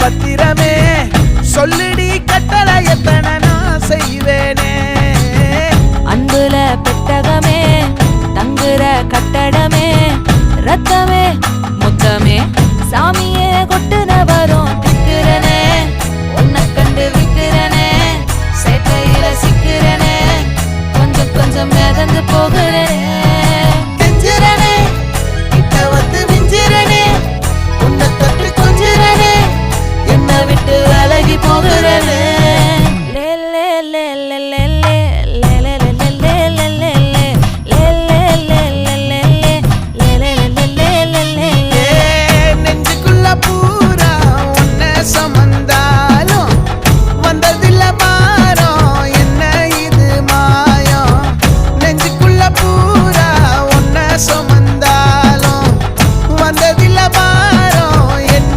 பத்திரமே சொல்லிடி கட்டளை எத்தனை நான் செய்வேனே அன்புல பெட்டகமே தங்குற கட்டடமே ரத்தமே முத்தமே சாமியே